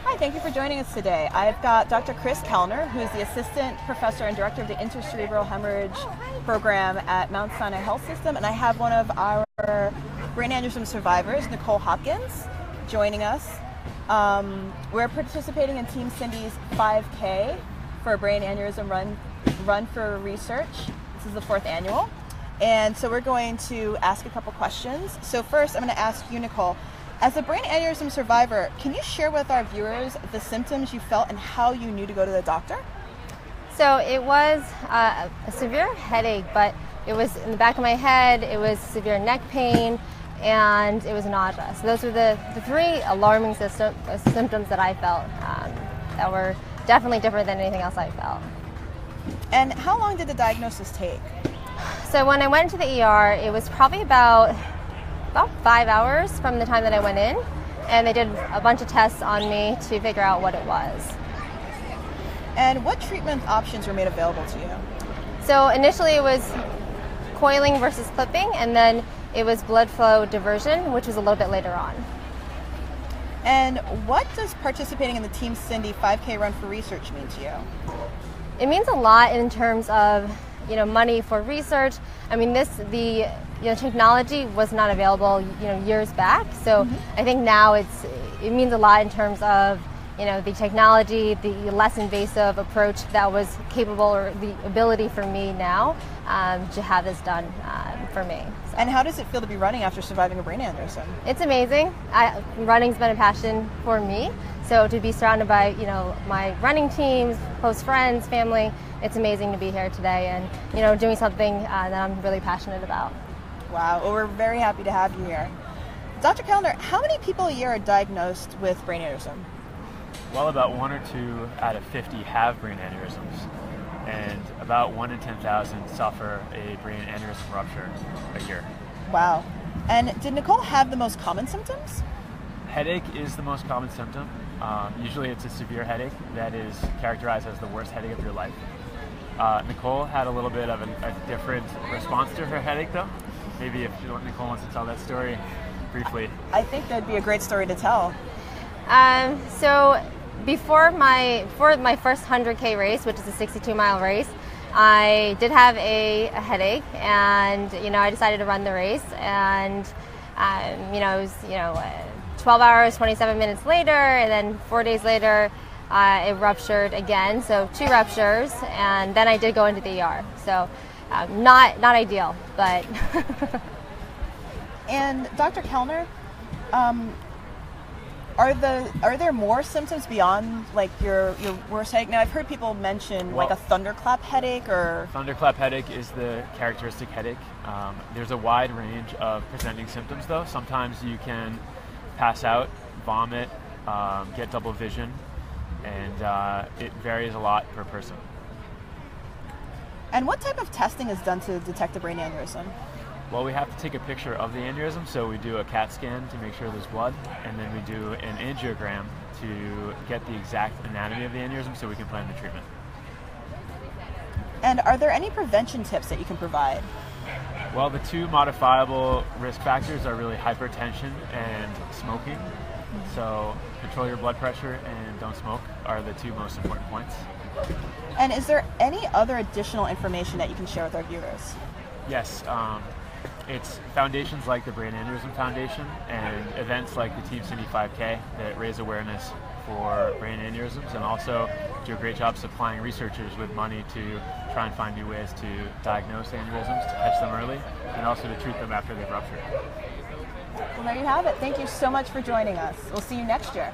Hi, thank you for joining us today. I've got Dr. Chris Kellner, who is the Assistant Professor and Director of the Intercerebral Hemorrhage Program at Mount Sinai Health System, and I have one of our brain aneurysm survivors, Nicole Hopkins, joining us. We're participating in Team Cindy's 5K for a brain aneurysm run for research. This is the 4th annual. And so we're going to ask a couple questions. So first, I'm going to ask you, Nicole, as a brain aneurysm survivor, can you share with our viewers the symptoms you felt and how you knew to go to the doctor? So it was a severe headache, but it was in the back of my head, it was severe neck pain, and it was nausea. So those were the three alarming symptoms that I felt that were definitely different than anything else I felt. And how long did the diagnosis take? So when I went to the ER, it was probably about 5 hours from the time that I went in, and they did a bunch of tests on me to figure out what it was. And what treatment options were made available to you? So initially it was coiling versus clipping, and then it was blood flow diversion, which was a little bit later on. And what does participating in the Team Cindy 5K Run for Research mean to you? It means a lot in terms of money for research. I mean, the technology was not available years back, so I think now it means a lot in terms of the technology, the less invasive approach that was capable, or the ability for me now to have this done for me. So. And how does it feel to be running after surviving a brain aneurysm? It's amazing. Running's been a passion for me, so to be surrounded by my running teams, close friends, family, it's amazing to be here today and doing something that I'm really passionate about. Wow, well, we're very happy to have you here. Dr. Kellner, how many people a year are diagnosed with brain aneurysm? Well, about 1 or 2 out of 50 have brain aneurysms, and about 1 in 10,000 suffer a brain aneurysm rupture a year. Wow. And did Nicole have the most common symptoms? Headache is the most common symptom. Usually it's a severe headache that is characterized as the worst headache of your life. Nicole had a little bit of a different response to her headache, though. Maybe if Nicole wants to tell that story briefly. I think that'd be a great story to tell. So before my first 100K race, which is a 62-mile race, I did have a headache, and I decided to run the race, and it was 12 hours, 27 minutes later, and then 4 days later it ruptured again, so 2 ruptures, and then I did go into the ER. So not ideal, but. And Dr. Kellner, are there more symptoms beyond like your worst headache? Now I've heard people mention like a thunderclap headache or. Thunderclap headache is the characteristic headache. There's a wide range of presenting symptoms, though. Sometimes you can pass out, vomit, get double vision, and it varies a lot per person. And what type of testing is done to detect a brain aneurysm? Well, we have to take a picture of the aneurysm, so we do a CAT scan to make sure there's blood, and then we do an angiogram to get the exact anatomy of the aneurysm so we can plan the treatment. And are there any prevention tips that you can provide? Well, the 2 modifiable risk factors are really hypertension and smoking. So control your blood pressure and don't smoke are the 2 most important points. And is there any other additional information that you can share with our viewers? Yes, it's foundations like the Brain Aneurysm Foundation and events like the Team Cindy 5K that raise awareness for brain aneurysms, and also do a great job supplying researchers with money to try and find new ways to diagnose aneurysms, to catch them early, and also to treat them after they've ruptured. Well, there you have it. Thank you so much for joining us. We'll see you next year.